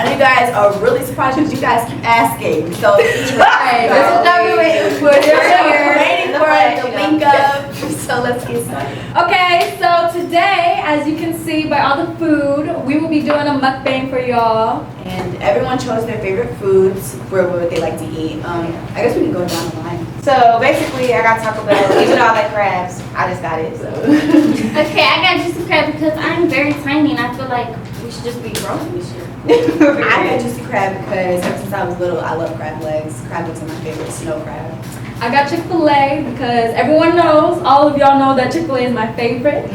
I know you guys are really surprised because you guys keep asking. So Right, this is what we're waiting for. we're waiting for the link up. So let's get started. Okay, so today, as you can see by all the food, we will be doing a mukbang for y'all. And everyone chose their favorite foods, what they like to eat. I guess we can go down the line. So basically, I got Taco Bell. Even though I like crabs, I just got it. So. Okay, I got Juicy Crab because I'm very tiny and I feel like we should just be grown this year. I got Juicy Crab because ever since I was little, I love crab legs. Crab legs are my favorite, snow crab. I got Chick-fil-A because everyone knows, all of y'all know that Chick-fil-A is my favorite.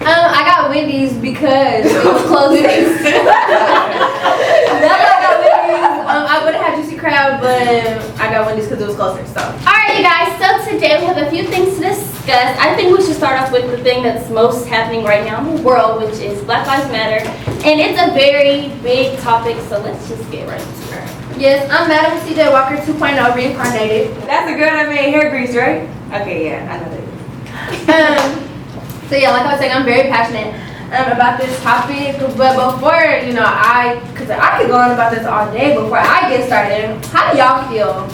I got Wendy's because it was closing. That's why I got Wendy's. I would have had Juicy Crab, but I got Wendy's because it was closer. So, alright, you guys. So today we have a few things to discuss. I think we should start off with the thing that's most happening right now in the world, which is Black Lives Matter, and it's a very big topic. So let's just get right into it. Yes, I'm Madam CJ Walker 2.0 reincarnated. That's the girl that made hair grease, right? Okay, yeah, I know that. So yeah, like I was saying, I'm very passionate about this topic. But before, because I could go on about this all day. Before I get started, how do y'all feel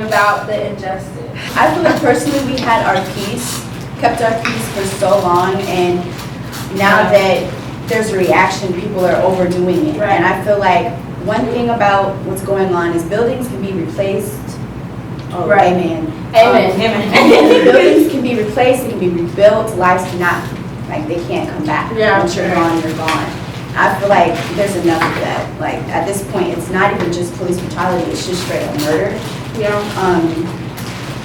about the injustice? I feel like personally we had our peace, kept our peace for so long, and now that there's a reaction, people are overdoing it. Right. And I feel like one thing about what's going on is buildings can be replaced. Oh, Right. Amen. Amen. Buildings can be replaced, they can be rebuilt, lives cannot, like they can't come back. Yeah. Once you're gone, you're gone. I feel like there's enough of that. Like at this point, it's not even just police brutality, it's just straight up murder. Yeah.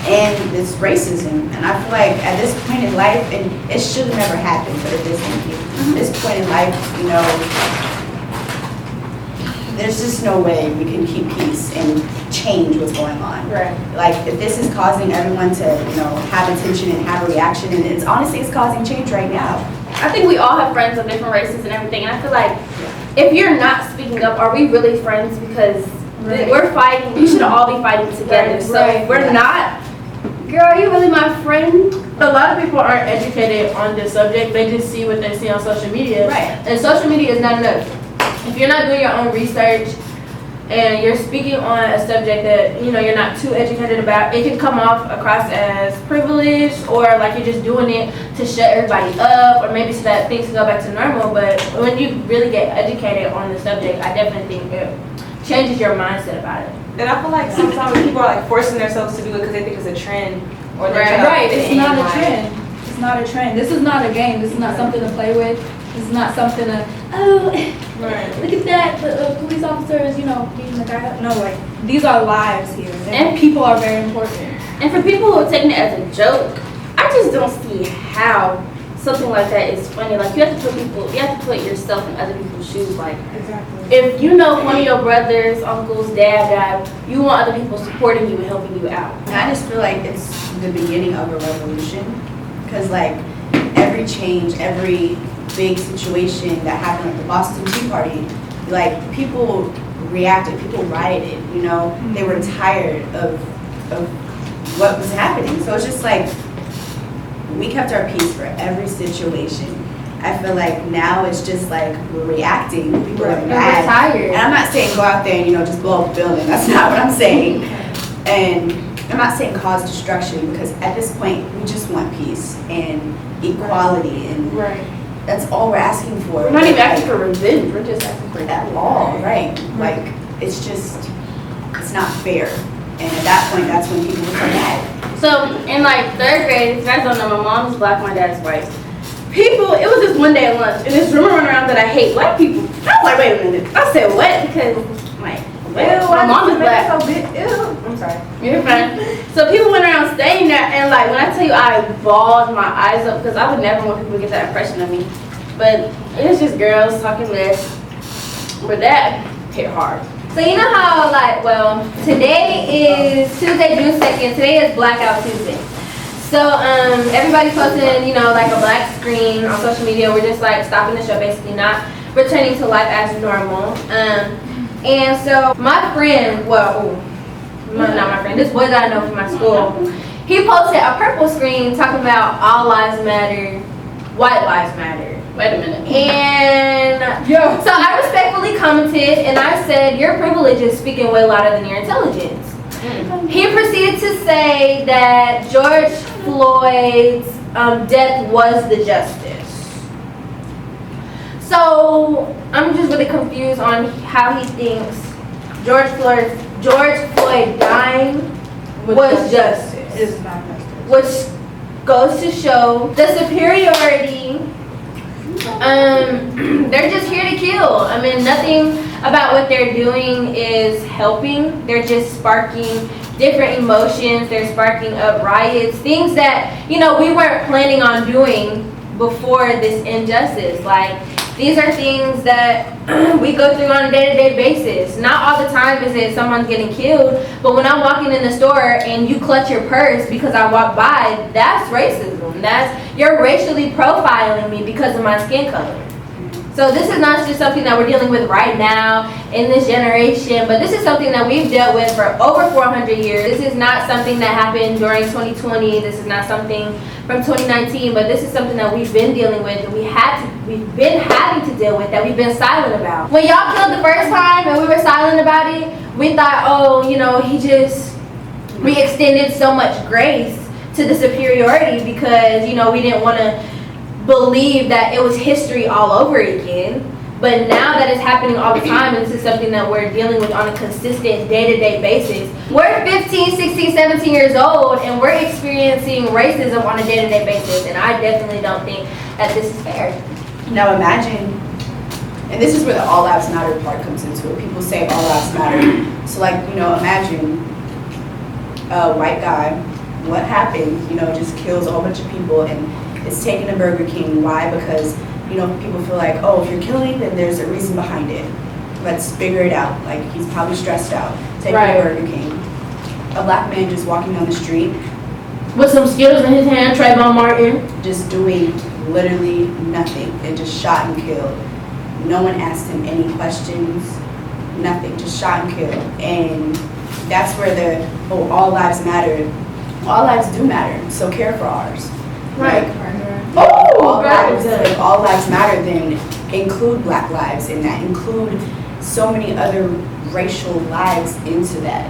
And it's racism. And I feel like at this point in life, and it should have never happened, but it is going to. At this point in life, there's just no way we can keep peace and change what's going on. Right. Like if this is causing everyone to, have attention and have a reaction, and it's honestly it's causing change right now. I think we all have friends of different races and everything, and I feel like if you're not speaking up, are we really friends? Because we're fighting. We should all be fighting together. Right, So right. if we're not, girl, are you really my friend? A lot of people aren't educated on this subject. They just see what they see on social media. Right. And social media is not enough. If you're not doing your own research and you're speaking on a subject that you're not too educated about, it can come off across as privileged or like you're just doing it to shut everybody up or maybe so that things can go back to normal. But when you really get educated on the subject, I definitely think it changes your mindset about it. And I feel like sometimes people are like forcing themselves to do it because they think it's a trend or they're trying to Right, it's fit not in, a like- trend. It's not a trend. This is not a game. This is not something to play with. This is not something to, Right. look at that, the police officers, beating the guy up. No, like, these are lives here. And And- people are very important. And for people who are taking it as a joke, I just don't see how something like that is funny. Like you have to put yourself in other people's shoes. Like Exactly. if you know one of your brothers, uncles, dad died, you want other people supporting you and helping you out. And I just feel like it's the beginning of a revolution, because like every change, every big situation that happened at the Boston Tea Party, like people reacted, people rioted, they were tired of what was happening. So it's just like we kept our peace for every situation. I feel like now it's just like we're reacting, people are mad. We're tired. And I'm not saying go out there and just blow up the building. That's not what I'm saying. And I'm not saying cause destruction, because at this point we just want peace and equality, and Right. that's all we're asking for. We're not even asking for revenge. We're just asking for at all, right? Like it's not fair. And at that point, that's when people become mad. So in like third grade, if you guys don't know, my mom is black, my dad's white. It was this one day at lunch, and this rumor went around that I hate black people. I was like, wait a minute. I said what? Because my mom is black. So big. Ew. I'm sorry. You're fine. So people went around saying that, and like when I tell you I bawled my eyes up because I would never want people to get that impression of me. But it's just girls talking mess. But that hit hard. So you know how today is Tuesday, June 2nd. Today is Blackout Tuesday. So everybody's posting, like a black screen on social media. We're just like stopping the show, basically not returning to life as normal. And so my friend, not my friend, this boy that I know from my school, he posted a purple screen talking about all lives matter, white lives matter. Wait a minute. And Yo. so I respectfully commented and I said, your privilege is speaking way louder than your intelligence. He proceeded to say that George Floyd's death was the justice. So I'm just really confused on how he thinks George Floyd dying was justice. It's not justice. Which goes to show the superiority. They're just here to kill. I mean, nothing about what they're doing is helping. They're just sparking different emotions. They're sparking up riots, things that, we weren't planning on doing before this injustice. Like, these are things that we go through on a day-to-day basis. Not all the time is it someone's getting killed, but when I'm walking in the store and you clutch your purse because I walk by, that's racism. You're racially profiling me because of my skin color. So this is not just something that we're dealing with right now in this generation, but this is something that we've dealt with for over 400 years. This is not something that happened during 2020. This is not something from 2019, but this is something that we've been dealing with, that we've been having to deal with, that we've been silent about. When y'all killed the first time and we were silent about it, we thought, we extended so much grace to the superiority because, we didn't want to believe that it was history all over again. But now that it's happening all the time, and this is something that we're dealing with on a consistent day-to-day basis, we're 15, 16, 17 years old and we're experiencing racism on a day-to-day basis, and I definitely don't think that this is fair. Now imagine, and this is where the all lives matter part comes into it. People say all lives matter. So imagine a white guy, what happened, just kills a whole bunch of people and is taken to Burger King. Why? Because people feel like, oh, if you're killing, then there's a reason behind it. Let's figure it out. Like, he's probably stressed out. Take him to Burger King. A black man just walking down the street with some Skittles in his hand, Trayvon Martin, just doing literally nothing and just shot and killed. No one asked him any questions, nothing, just shot and killed. And that's where the all lives matter. All lives do matter, so care for ours. Right. If all lives matter, then include black lives in that. Include so many other racial lives into that.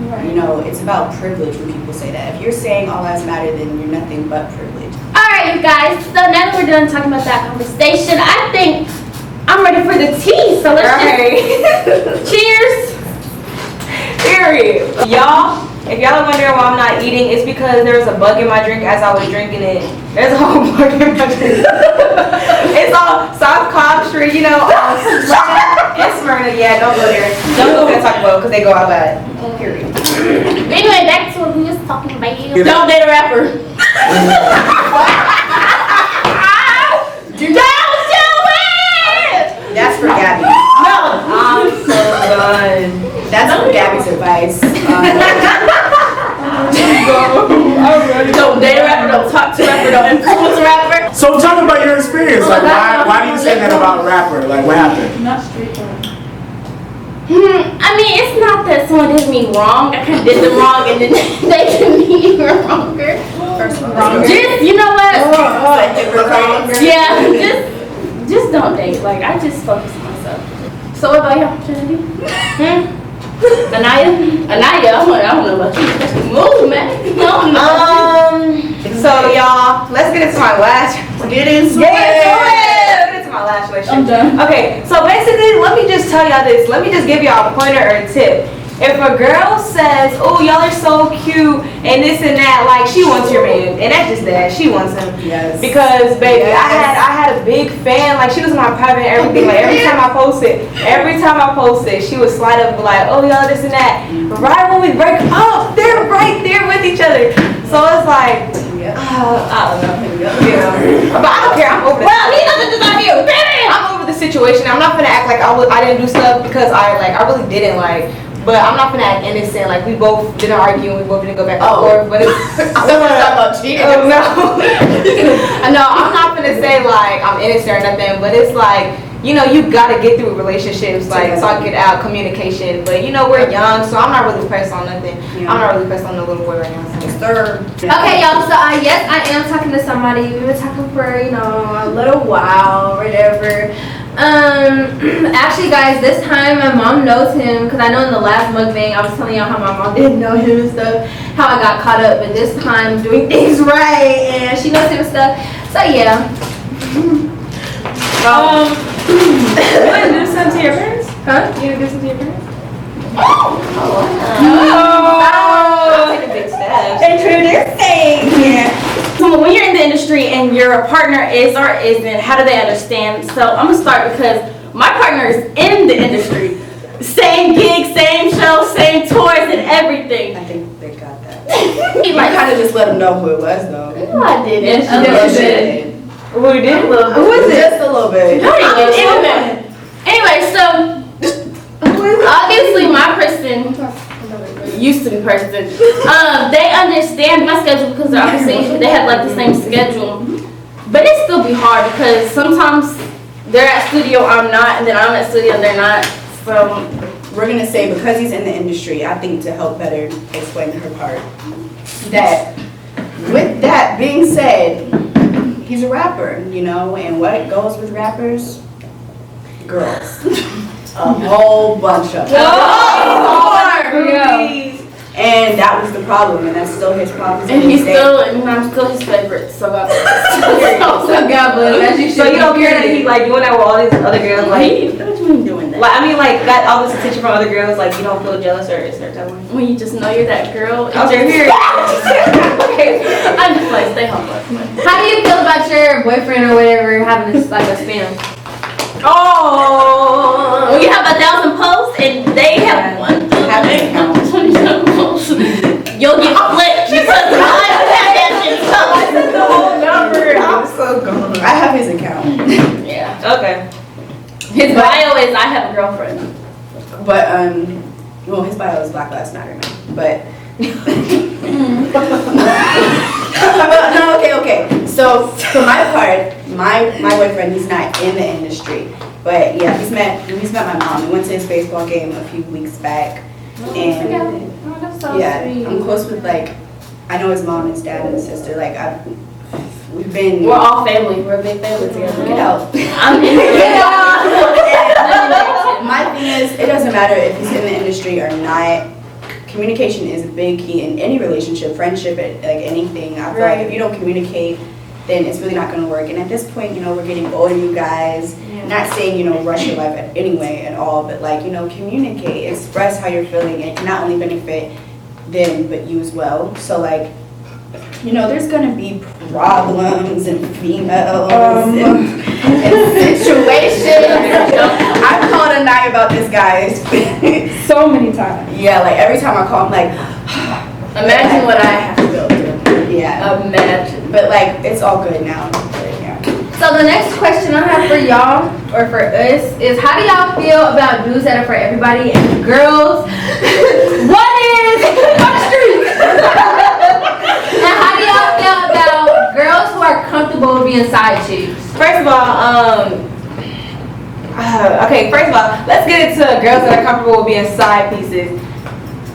Right. It's about privilege when people say that. If you're saying all lives matter, then you're nothing but privilege. Alright, you guys. So now that we're done talking about that conversation, I think I'm ready for the tea. So let's just cheers. Period. Y'all, if y'all are wondering why I'm not eating, it's because there was a bug in my drink as I was drinking it. There's a whole bug in my drink. It's on South Cobb Street, in Smyrna. Yeah, don't go there. Don't go to Taco Bell because they go out bad. Period. Anyway, back to what we was talking about. Don't date a rapper. Don't do it! That's for Gabby. No. I'm so done. That's for Gabby's advice. Don't date a rapper, don't talk to a rapper, don't influence a rapper. So talk about your experience. Like, why do you say that about a rapper? Like, what happened? Not straight up. I mean, it's not that someone did me wrong. I kind of did them wrong, and then they did me even wronger. First of all, Just, you know what? yeah. Yeah, just don't date. Like, I just focus on myself. So what about y'all, Trinity? Anaya? I don't know about you. Move, man. So y'all, let's get into my last. Get into Let's get into my last relationship. I'm done. Okay, so basically, let me just tell y'all this. Let me just give y'all a pointer or a tip. If a girl says, "Oh, y'all are so cute," and this and that, like, she wants your man, and that's just that. She wants him. Yes. Because baby, I had a big fan. Like, she was my private and everything. Like, every time I posted, she would slide up and be like, "Oh, y'all this and that." Right when we break up, they're right there with each other. So it's like, I don't know. But I don't care. I'm over that. Well, he doesn't deserve you. I'm over the situation. I'm not gonna act like I didn't do stuff because I really didn't like. But I'm not gonna act innocent. Like, we both didn't argue and we both didn't go back and forth. But it's Someone's talking about cheating. no, I'm not gonna say like I'm innocent or nothing. But it's like you know, you gotta get through relationships, like talk it out, communication. But you know, we're young, so I'm not really pressed on nothing. Yeah. I'm not really pressed on the little boy right now. So. Okay, y'all, so yes, I am talking to somebody. We've been talking for, you know, a little while, whatever. Actually, guys, this time my mom knows him, because I know in the last mukbang, I was telling y'all how my mom didn't know him and stuff, how I got caught up, but this time doing things right, and she knows him and stuff. So, yeah. You gonna do something to your parents? Huh? You gonna do something to your parents? Oh. Take a big step. Introducing. So when you're in the industry and your partner is or isn't, how do they understand? So I'm gonna start because my partner is in the industry. Same gigs, same shows, same tours and everything. I think they got that. He might kind of just let them know who it was, though. No, I didn't. A little bit. Who you did? Who is it? Just a little bit. Anyway, so obviously my person used to be person. They understand my schedule because they're obviously they have like the same schedule. But it still be hard because sometimes they're at studio, I'm not, and then I'm at studio, they're not. So We're gonna say because he's in the industry, I think to help better explain her part. That with that being said, he's a rapper, you know, and what goes with rappers? Girls. A whole bunch of them. And that was the problem, and that's still his problem. and he's still, and I'm still his favorite. So God bless. So God bless. As you So should. you don't care that he like doing that with all these other girls, like What you mean doing that? I mean, like got all this attention from other girls, like you don't feel jealous or is there something? When you just know you're that girl. Okay, here. I'm just like stay humble. How do you feel about your boyfriend or whatever having this like a spam? Oh, when you have 1,000 posts and they have one. Have an account. 27 posts. You'll get flipped because I have that shit. The whole number. I'm so gone. I have his account. Yeah. Okay. His bio is I have a girlfriend. But well, his bio is Black Lives Matter now. But no, okay. So for my part, my boyfriend, he's not in the industry, but yeah, he's met my mom. We went to his baseball game a few weeks back, and Oh, that's so yeah, sweet. I'm close with I know his mom, his dad, and his sister. We've been. We're all family. We're a big family together. Get out. I'm in My thing is, it doesn't matter if he's in the industry or not. Communication is a big key in any relationship, friendship, like anything. I feel like if you don't communicate, then it's really not going to work. And at this point, you know, we're getting older, you guys. Not saying, you know, rush your life anyway at all, but like, you know, communicate, express how you're feeling. It can not only benefit them, but you as well. So like, you know, there's gonna be problems and females and situations. I've called a night about this, guys. So many times. Yeah, like every time I call, I'm like, Imagine what I have to go through. yeah. Imagine. But like, it's all good now. But, yeah. So the next question I have for y'all, or for us, is how do y'all feel about dudes that are for everybody and girls? What is on the street? And how do y'all feel about girls who are comfortable being side chicks? First of all, okay, first of all, let's get into girls that are comfortable with being side pieces.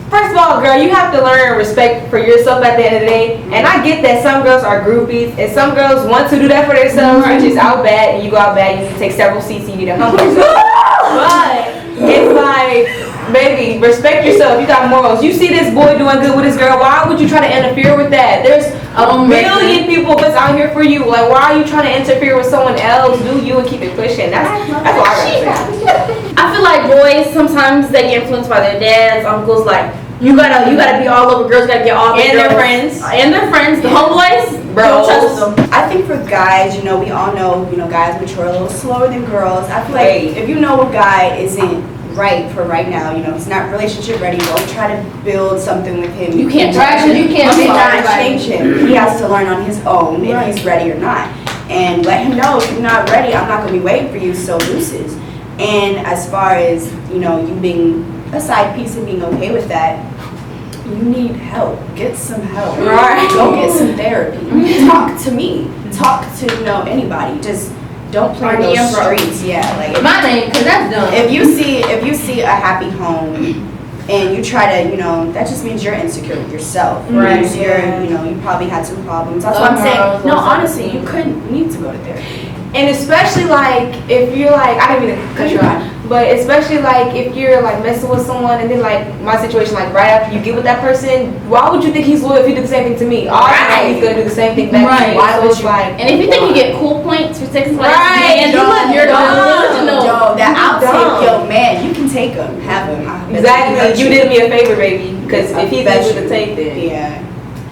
First of all, girl, you have to learn respect for yourself at the end of the day. And I get that some girls are groupies, and some girls want to do that for themselves, which is out bad, and you go out bad, you need to take several seats, and you need to humble yourself. But it's like, baby, respect yourself. You got morals. You see this boy doing good with this girl, why would you try to interfere with that? There's a million people that's out here for you. Like, why are you trying to interfere with someone else? Do you and keep it pushing. That's all I gotta say. I feel like boys sometimes they get influenced by their dads, uncles. Like you gotta be all over. Girls gotta get all the And their girls. friends. And their friends. The homeboys, don't trust them. I think for guys, you know, we all know, you know, guys mature a little slower than girls. I feel like if you know a guy isn't right for right now, you know, he's not relationship ready, don't try to build something with him. You can't Right, change because you can't You be cannot everybody. change him. He has to learn on his own if he's ready or not. And let him know if you're not ready, I'm not going to be waiting for you, so deuces. And as far as, you know, you being a side piece and being okay with that, you need help. Get some help. Right. Go get some therapy. Talk to me. Talk to, you know, anybody. Just don't play in RDM those bro. streets. Yeah, like My name, cause that's dumb. if you see a happy home and you try to, you know, that just means you're insecure with yourself. Right, Means you're, yeah. you know, you probably had some problems. That's what I'm saying. No, honestly, you couldn't need to go to therapy. And especially like if you're like, I didn't mean to cut you off, but especially like if you're like messing with someone and then like my situation, like right after you get with that person, why would you think he's loyal if he did the same thing to me? Obviously he's gonna do the same thing back to you. Why would you like? And if you think you get cool points for sex like Right, and you're delusional. Yo, that outtake, yo, man, you can take him, have him. Exactly, you did me a favor, baby, because if he's able to take that. Yeah.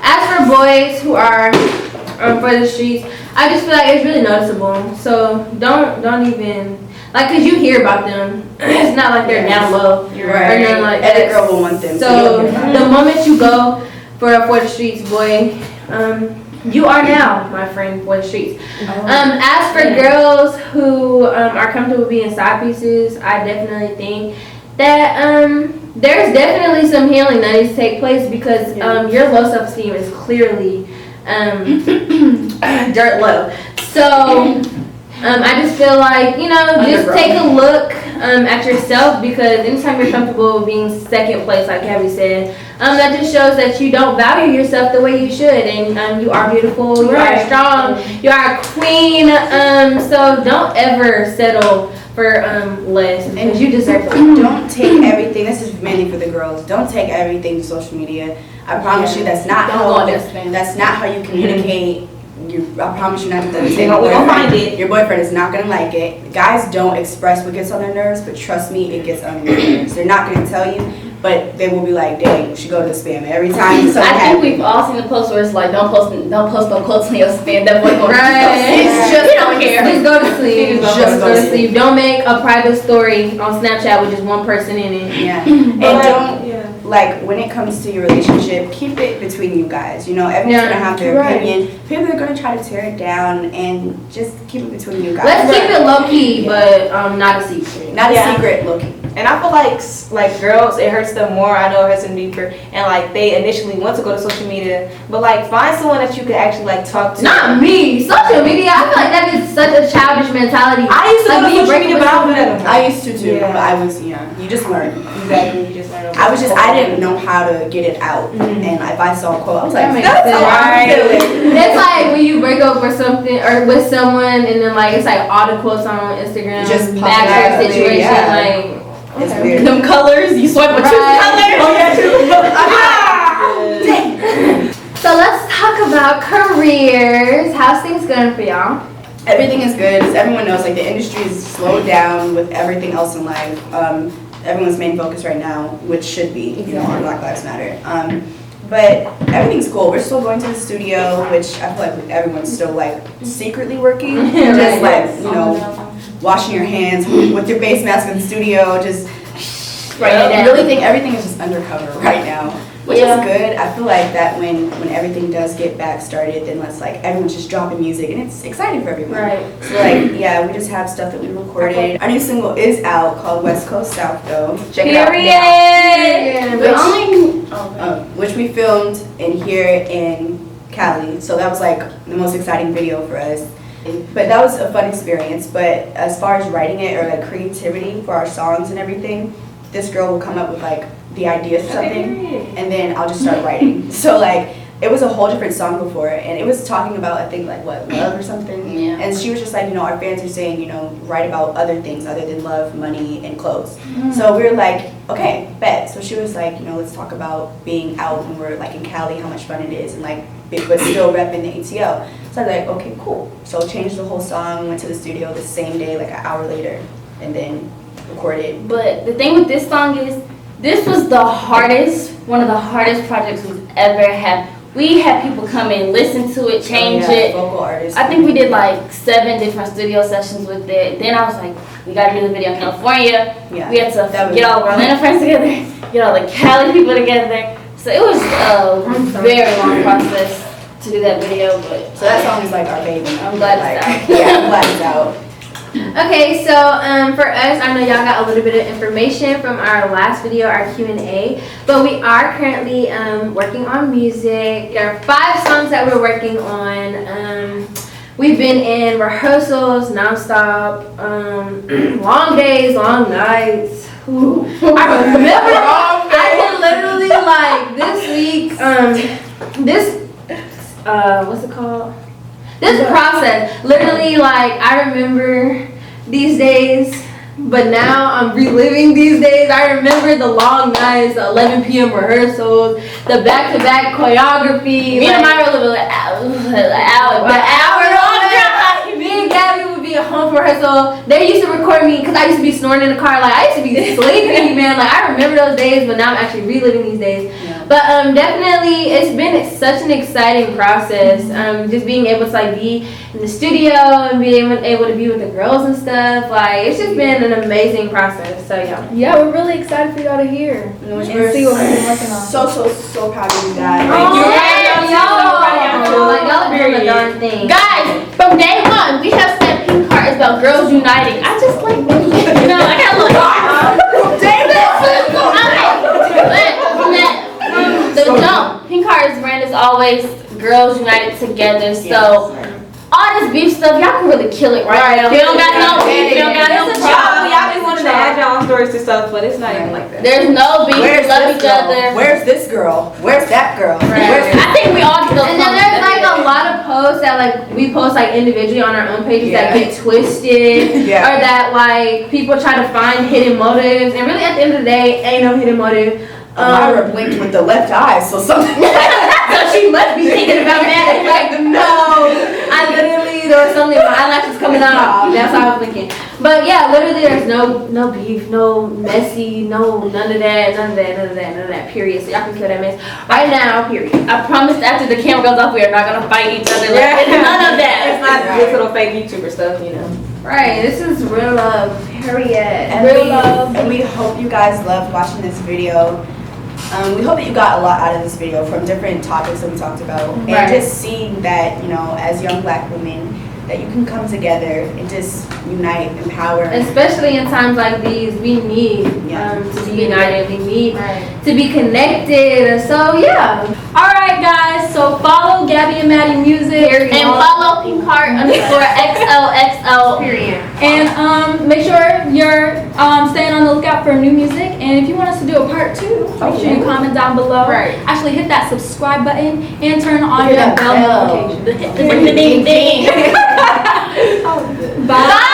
As for boys who are for the streets, I just feel like it's really noticeable. So don't even like, cause you hear about them. It's not like they're down low. Right. Or nothing like Every that. girl will want them. So you'll get the moment you go for the streets, boy, you are now my friend for the streets. As for girls who are comfortable being side pieces, I definitely think that there's definitely some healing that needs to take place because your low self-esteem is clearly dirt low. So I just feel like, you know, just take a look at yourself because anytime you're comfortable being second place, like Gabby said, that just shows that you don't value yourself the way you should, and you are beautiful, you are strong, you are a queen. So don't ever settle for less because you deserve it. Don't take everything. This is mainly for the girls. Don't take everything to social media. I promise you, that's not how you communicate. I promise you not to say We gonna find it. Your boyfriend is not gonna like it. Guys don't express what gets on their nerves, but trust me, it gets on your nerves. They're not gonna tell you, but they will be like, "Dang, you should go to the spam every time." So I think we've all seen the post where it's like, don't post no quotes on your spam. That boy going It's just don't care. Just go to sleep. Just Just go go to to sleep. Don't make a private story on Snapchat with just one person in it. Yeah, and don't like when it comes to your relationship, keep it between you guys. You know, everyone's gonna have their opinion. People are gonna try to tear it down, and just keep it between you guys. Let's keep it low key, but not a secret. Not a secret, low key. And I feel like girls, it hurts them more. I know it hurts them deeper. And like they initially want to go to social media, but like find someone that you can actually like talk to. Not me. Social media. I feel like that is such a childish mentality. I used to Like, go to social media, but I don't do that anymore. I used to too, Yeah. but I was you just learn. Exactly. You just learn. I didn't know how to get it out, and if I saw a quote, I was like, That makes that's sense. how I feel it. It's like when you break up or something or with someone and then like it's like all the quotes on Instagram Just pop match out, your situation yeah. like It's weird. them colors you swipe with two colors. Oh yeah, So let's talk about careers. How's things going for y'all? Everything is good. As everyone knows, like the industry is slowed down with everything else in life. Everyone's main focus right now, which should be, you know, on Black Lives Matter. But everything's cool. We're still going to the studio, which I feel like everyone's still like secretly working. Just like, you know, washing your hands with your face mask in the studio. Just I really think everything is just undercover right now, which is good. I feel like that when everything does get back started, then let's like everyone's just dropping music and it's exciting for everyone. Right. So like we just have stuff that we recorded. Our new single is out called West Coast South though. Check it out now. Which we filmed in here in Cali. So that was like the most exciting video for us. But that was a fun experience. But as far as writing it or like creativity for our songs and everything, this girl will come up with like the idea for something and then I'll just start writing. So like it was a whole different song before and it was talking about I think like what, love or something. Yeah. And she was just like, you know, our fans are saying, you know, write about other things other than love, money, and clothes. So we were like, okay, bet. So she was like, you know, let's talk about being out when we're like in Cali, how much fun it is and like but still repping the ATL. So I was like, okay, cool. So changed the whole song, went to the studio the same day, like an hour later, and then recorded. But the thing with this song is this was one of the hardest projects we've ever had. We had people come in, listen to it, change it. Vocal artists. I think we did like 7 different studio sessions with it. Then I was like, we gotta do the video in California. Yeah. We had to get all of our Atlanta friends together, get all the Cali people together. So it was a very long process to do that video, but So that song is like our baby. I'm glad it's like, out. Yeah, I'm glad it's out. Okay, so for us, I know y'all got a little bit of information from our last video, our Q&A, but we are currently working on music. There are 5 songs that we're working on. We've been in rehearsals nonstop, long days, long nights. Ooh. I remember I can literally like this week, what's it called? This process, literally like I remember these days, but now I'm reliving these days. I remember the long nights, the 11 p.m. rehearsals, the back-to-back choreography. Me and Myra live an hour long drive. Me and Gabby would be at home for rehearsal. They used to record me because I used to be snoring in the car. Like I used to be sleeping, man. Like I remember those days, but now I'm actually reliving these days. Yeah. But definitely, it's been such an exciting process. Just being able to like be in the studio and being able to be with the girls and stuff. Like it's just been an amazing process. So yeah. Yeah, we're really excited for y'all to hear and see what we've been working on. So proud of you guys. Like y'all are doing the darn thing. Guys, from day one, we have said Pink Heart is about girls uniting. I just like women. You know, I got a little no, Pink Heart's brand is always girls united together. So all this beef stuff, y'all can really kill it right now. We don't got no beef. We don't got no problem. Y'all be wanting to add y'all stories to stuff, but it's not even like that. There's no beef. We love each other. Where's this girl? Where's that girl? I think we all get those. And then there's like a lot of posts that like we post like individually on our own pages that get twisted or that like people try to find hidden motives, and really at the end of the day ain't no hidden motive. Myra blinked with the left eye, so something. So she must be thinking about that. Like no, I literally there was something. My eyelashes coming out. That's how I was thinking. But yeah, literally there's no beef, no messy, none of that. Period. So y'all can kill that mess right now. Period. I promise after the camera goes off, we are not gonna fight each other. Like, none of that. It's not this little fake YouTuber stuff, you know. Right. This is real love. Period. And we hope you guys loved watching this video. We hope that you got a lot out of this video from different topics that we talked about. Right. And just seeing that, you know, as young black women, that you can come together and just unite, empower. Especially in times like these, we need to be united. We need to be connected. So yeah. Alright guys, so follow Gabby and Madi Music. And follow Pink Heart _XOXO. Period. And make sure you're staying on the lookout for new music. And if you want us to do a part 2, make sure you comment down below. Right. Actually hit that subscribe button and turn on your bell notification. The ding ding. Bye.